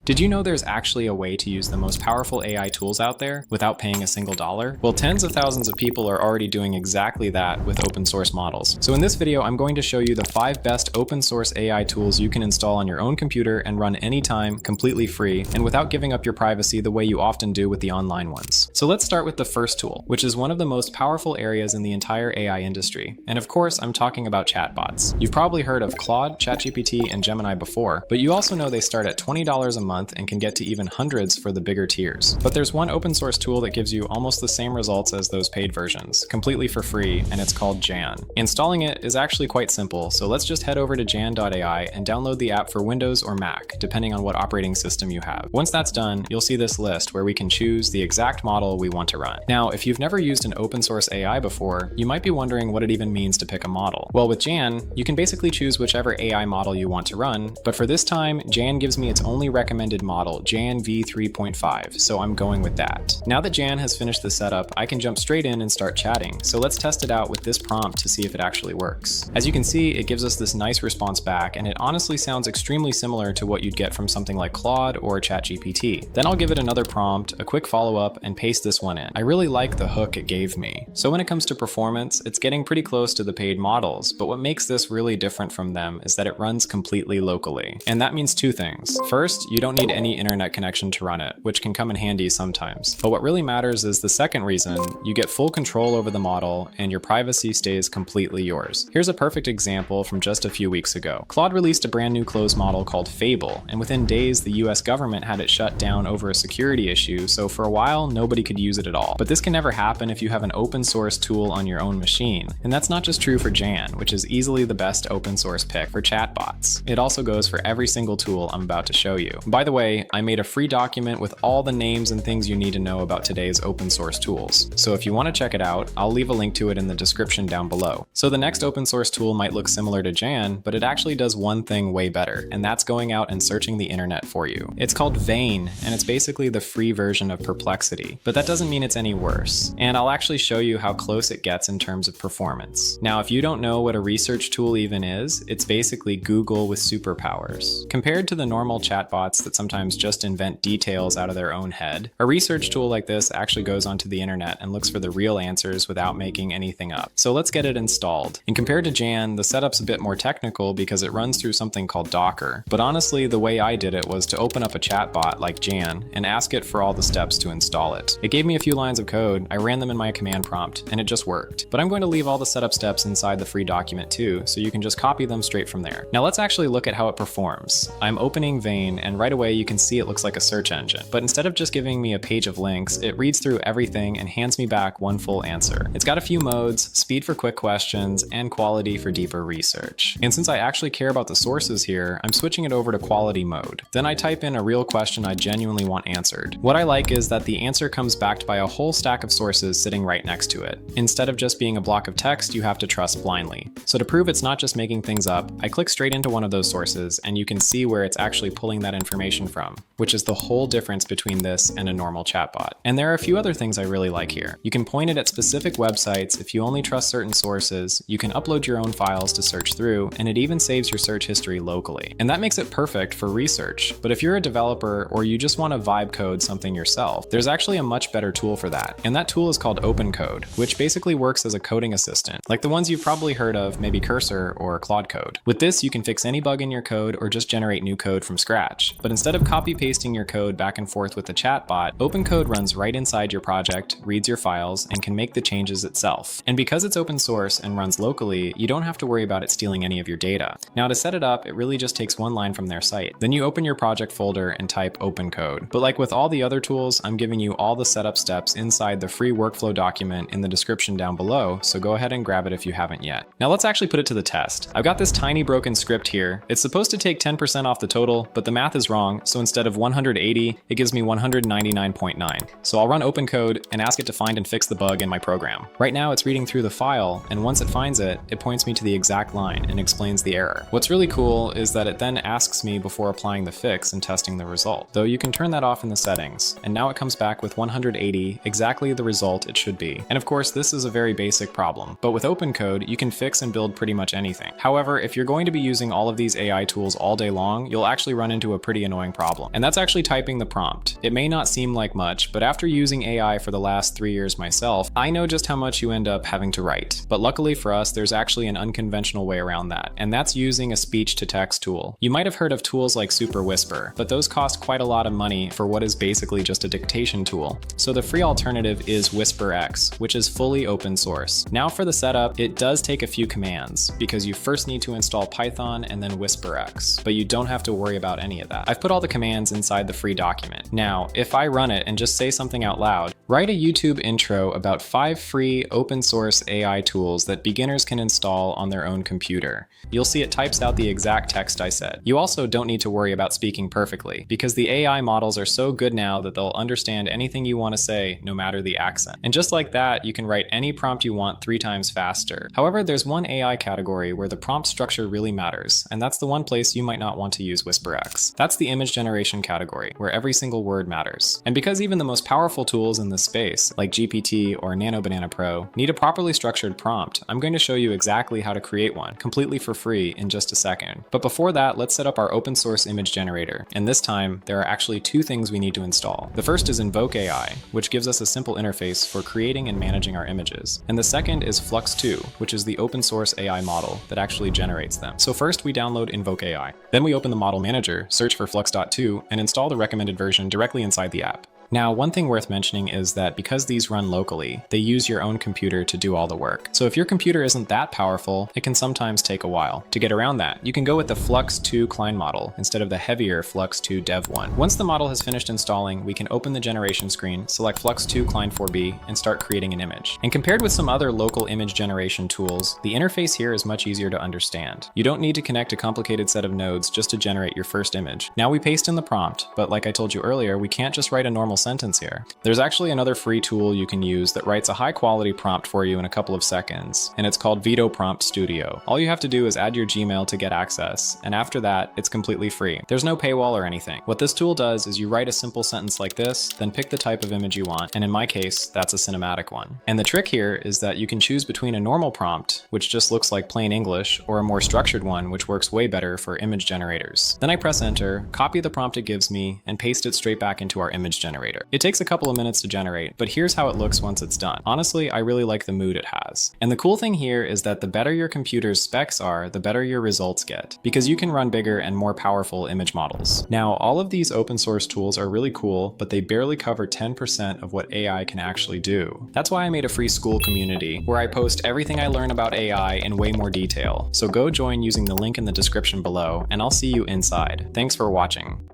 Did you know there's actually a way to use the most powerful AI tools out there without paying a single dollar? Well, tens of thousands of people are already doing exactly that with open source models. So in this video, I'm going to show you the 5 best open source AI tools you can install on your own computer and run anytime, completely free, and without giving up your privacy the way you often do with the online ones. So let's start with the first tool, which is one of the most powerful areas in the entire AI industry. And of course, I'm talking about chatbots. You've probably heard of Claude, ChatGPT, and Gemini before, but you also know they start at $20 a month and can get to even hundreds for the bigger tiers. But there's one open source tool that gives you almost the same results as those paid versions, completely for free, and it's called Jan. Installing it is actually quite simple, so let's just head over to jan.ai and download the app for Windows or Mac, depending on what operating system you have. Once that's done, you'll see this list where we can choose the exact model we want to run. Now, if you've never used an open source AI before, you might be wondering what it even means to pick a model. Well, with Jan, you can basically choose whichever AI model you want to run, but for this time, Jan gives me its only recommended model, Jan v3.5, so I'm going with that. Now that Jan has finished the setup, I can jump straight in and start chatting, so let's test it out with this prompt to see if it actually works. As you can see, it gives us this nice response back, and it honestly sounds extremely similar to what you'd get from something like Claude or ChatGPT. Then I'll give it another prompt, a quick follow-up, and paste this one in. I really like the hook it gave me. So when it comes to performance, it's getting pretty close to the paid models, but what makes this really different from them is that it runs completely locally. And that means 2 things. First, you don't need any internet connection to run it, which can come in handy sometimes. But what really matters is the second reason: you get full control over the model and your privacy stays completely yours. Here's a perfect example from just a few weeks ago. Claude released a brand new closed model called Fable, and within days the US government had it shut down over a security issue, so for a while nobody could use it at all. But this can never happen if you have an open source tool on your own machine. And that's not just true for Jan, which is easily the best open source pick for chatbots. It also goes for every single tool I'm about to show you. By the way, I made a free document with all the names and things you need to know about today's open source tools. So if you want to check it out, I'll leave a link to it in the description down below. So the next open source tool might look similar to Jan, but it actually does one thing way better, and that's going out and searching the internet for you. It's called Vane, and it's basically the free version of Perplexity, but that doesn't mean it's any worse. And I'll actually show you how close it gets in terms of performance. Now, if you don't know what a research tool even is, it's basically Google with superpowers. Compared to the normal chatbots that sometimes just invent details out of their own head, a research tool like this actually goes onto the internet and looks for the real answers without making anything up. So let's get it installed. And compared to Jan, the setup's a bit more technical because it runs through something called Docker. But honestly, the way I did it was to open up a chatbot like Jan and ask it for all the steps to install it. It gave me a few lines of code, I ran them in my command prompt, and it just worked. But I'm going to leave all the setup steps inside the free document too, so you can just copy them straight from there. Now let's actually look at how it performs. I'm opening Vane, and right away you can see it looks like a search engine. But instead of just giving me a page of links, it reads through everything and hands me back one full answer. It's got a few modes: speed for quick questions and quality for deeper research. And since I actually care about the sources here, I'm switching it over to quality mode. Then I type in a real question I genuinely want answered. What I like is that the answer comes backed by a whole stack of sources sitting right next to it. Instead of just being a block of text you have to trust blindly. So to prove it's not just making things up, I click straight into one of those sources and you can see where it's actually pulling that information from, which is the whole difference between this and a normal chatbot. And there are a few other things I really like here. You can point it at specific websites if you only trust certain sources, you can upload your own files to search through, and it even saves your search history locally. And that makes it perfect for research. But if you're a developer or you just want to vibe code something yourself, there's actually a much better tool for that. And that tool is called OpenCode, which basically works as a coding assistant, like the ones you've probably heard of, maybe Cursor or Claude Code. With this, you can fix any bug in your code or just generate new code from scratch. But instead of copy pasting your code back and forth with the chatbot, OpenCode runs right inside your project, reads your files, and can make the changes itself. And because it's open source and runs locally, you don't have to worry about it stealing any of your data. Now to set it up, it really just takes one line from their site. Then you open your project folder and type OpenCode. But like with all the other tools, I'm giving you all the setup steps inside the free workflow document in the description down below, so go ahead and grab it if you haven't yet. Now let's actually put it to the test. I've got this tiny broken script here. It's supposed to take 10% off the total, but the math is wrong, so instead of 180, it gives me 199.9. So I'll run OpenCode and ask it to find and fix the bug in my program. Right now it's reading through the file, and once it finds it, it points me to the exact line and explains the error. What's really cool is that it then asks me before applying the fix and testing the result, though you can turn that off in the settings, and now it comes back with 100 180, exactly the result it should be. And of course, this is a very basic problem, but with OpenCode, you can fix and build pretty much anything. However, if you're going to be using all of these AI tools all day long, you'll actually run into a pretty annoying problem. And that's actually typing the prompt. It may not seem like much, but after using AI for the last 3 years myself, I know just how much you end up having to write. But luckily for us, there's actually an unconventional way around that, and that's using a speech-to-text tool. You might have heard of tools like Super Whisper, but those cost quite a lot of money for what is basically just a dictation tool. So the free alternative is WhisperX, which is fully open source. Now for the setup, it does take a few commands, because you first need to install Python and then WhisperX, but you don't have to worry about any of that. I've put all the commands inside the free document. Now, if I run it and just say something out loud, write a YouTube intro about 5 free open source AI tools that beginners can install on their own computer. You'll see it types out the exact text I said. You also don't need to worry about speaking perfectly, because the AI models are so good now that they'll understand anything you want to say, no matter the accent. And just like that, you can write any prompt you want 3 times faster. However, there's one AI category where the prompt structure really matters, and that's the one place you might not want to use WhisperX. That's the image generation category, where every single word matters. And because even the most powerful tools in this space, like GPT or Nano Banana Pro, need a properly structured prompt, I'm going to show you exactly how to create one, completely for free, in just a second. But before that, let's set up our open source image generator. And this time, there are actually 2 things we need to install. The first is InvokeAI, which gives us a simple interface for creating and managing our images. And the second is Flux 2, which is the open source AI model that actually generates them. So first we download InvokeAI. Then we open the model manager, search for Flux.2, and install the recommended version directly inside the app. Now, one thing worth mentioning is that because these run locally, they use your own computer to do all the work. So if your computer isn't that powerful, it can sometimes take a while. To get around that, you can go with the Flux 2 Klein model instead of the heavier Flux 2 Dev 1. Once the model has finished installing, we can open the generation screen, select Flux 2 Klein 4b, and start creating an image. And compared with some other local image generation tools, the interface here is much easier to understand. You don't need to connect a complicated set of nodes just to generate your first image. Now we paste in the prompt, but like I told you earlier, we can't just write a normal sentence here. There's actually another free tool you can use that writes a high quality prompt for you in a couple of seconds, and it's called Veto Prompt Studio. All you have to do is add your Gmail to get access, and after that, it's completely free. There's no paywall or anything. What this tool does is you write a simple sentence like this, then pick the type of image you want, and in my case, that's a cinematic one. And the trick here is that you can choose between a normal prompt, which just looks like plain English, or a more structured one, which works way better for image generators. Then I press enter, copy the prompt it gives me, and paste it straight back into our image generator. It takes a couple of minutes to generate, but here's how it looks once it's done. Honestly, I really like the mood it has. And the cool thing here is that the better your computer's specs are, the better your results get, because you can run bigger and more powerful image models. Now, all of these open source tools are really cool, but they barely cover 10% of what AI can actually do. That's why I made a free school community, where I post everything I learn about AI in way more detail. So go join using the link in the description below, and I'll see you inside. Thanks for watching.